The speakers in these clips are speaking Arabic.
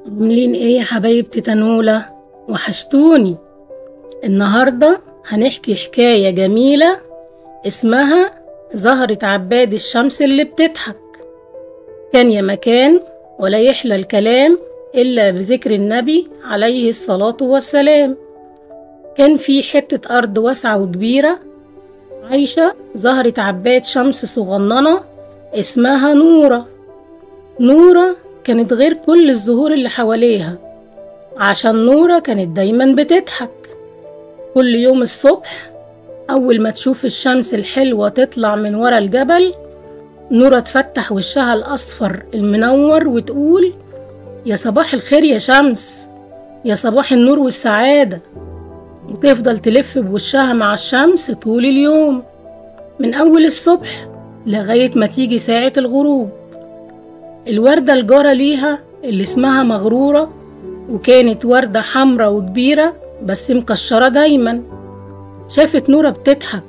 عاملين ايه يا حبايبتي تنولة؟ وحشتوني. النهاردة هنحكي حكاية جميلة اسمها زهرة عباد الشمس اللي بتضحك. كان يا مكان ولا يحلى الكلام إلا بذكر النبي عليه الصلاة والسلام. كان في حتة أرض واسعة وكبيرة عايشة زهرة عباد شمس صغننة اسمها نورة. نورة كانت غير كل الزهور اللي حواليها، عشان نورة كانت دايما بتضحك. كل يوم الصبح أول ما تشوف الشمس الحلوة تطلع من ورا الجبل، نورة تفتح وشها الأصفر المنور وتقول: يا صباح الخير يا شمس، يا صباح النور والسعادة. وتفضل تلف بوشها مع الشمس طول اليوم، من أول الصبح لغاية ما تيجي ساعة الغروب. الوردة الجارة ليها اللي اسمها مغرورة، وكانت وردة حمرة وكبيرة بس مكشرة دايما، شافت نورة بتضحك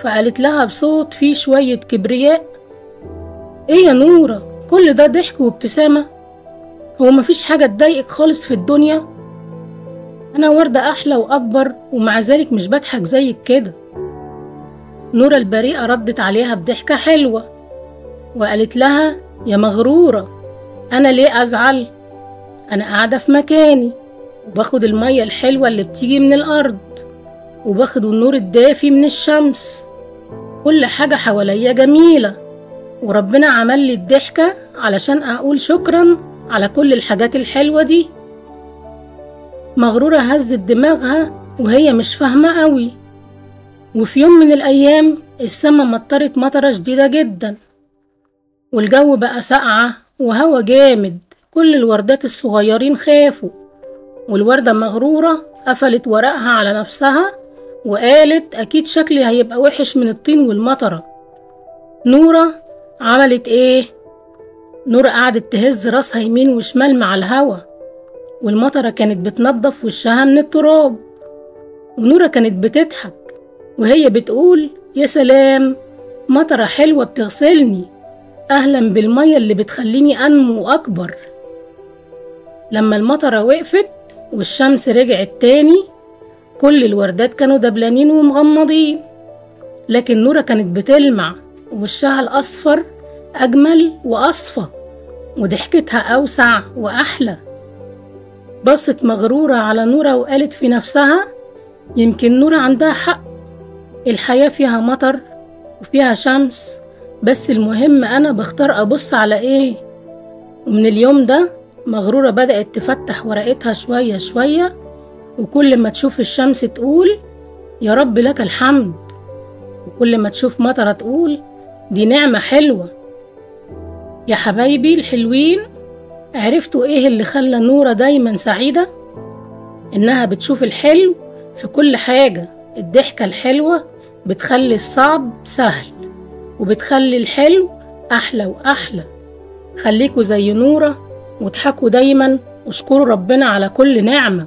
فقالت لها بصوت فيه شوية كبرياء: ايه يا نورة، كل ده ضحك وابتسامة؟ هو مفيش حاجة تضايقك خالص في الدنيا؟ أنا وردة أحلى وأكبر ومع ذلك مش بضحك زيك كده. نورة البريئة ردت عليها بضحكة حلوة وقالت لها: يا مغرورة، أنا ليه أزعل؟ أنا قاعدة في مكاني وباخد المية الحلوة اللي بتيجي من الأرض، وباخد النور الدافي من الشمس. كل حاجة حواليا جميلة، وربنا عمل لي الضحكة علشان أقول شكرا على كل الحاجات الحلوة دي. مغرورة هزت دماغها وهي مش فاهمة قوي. وفي يوم من الأيام السما مطرت مطرة شديدة جدا، والجو بقى ساقعة وهوا جامد. كل الوردات الصغيرين خافوا، والوردة مغرورة قفلت ورقها على نفسها وقالت: أكيد شكلي هيبقى وحش من الطين والمطرة. نورة عملت إيه؟ نورة قعدت تهز راسها يمين وشمال مع الهوا، والمطرة كانت بتنضف وشها من التراب، ونورة كانت بتضحك وهي بتقول: يا سلام، مطرة حلوة بتغسلني، أهلا بالمية اللي بتخليني أنمو أكبر. لما المطرة وقفت والشمس رجعت تاني، كل الوردات كانوا دبلانين ومغمضين، لكن نورة كانت بتلمع ووشها الأصفر أجمل وأصفى، وضحكتها أوسع وأحلى. بصت مغرورة على نورة وقالت في نفسها: يمكن نورة عندها حق، الحياة فيها مطر وفيها شمس، بس المهم أنا بختار أبص على إيه. ومن اليوم ده مغرورة بدأت تفتح ورقتها شوية شوية، وكل ما تشوف الشمس تقول: يا رب لك الحمد، وكل ما تشوف مطرة تقول: دي نعمة حلوة. يا حبايبي الحلوين، عرفتوا إيه اللي خلى نورة دايما سعيدة؟ إنها بتشوف الحلو في كل حاجة. الضحكة الحلوة بتخلي الصعب سهل، وبتخلي الحلو أحلى وأحلى. خليكوا زي نورة واضحكوا دايما واشكروا ربنا على كل نعمة.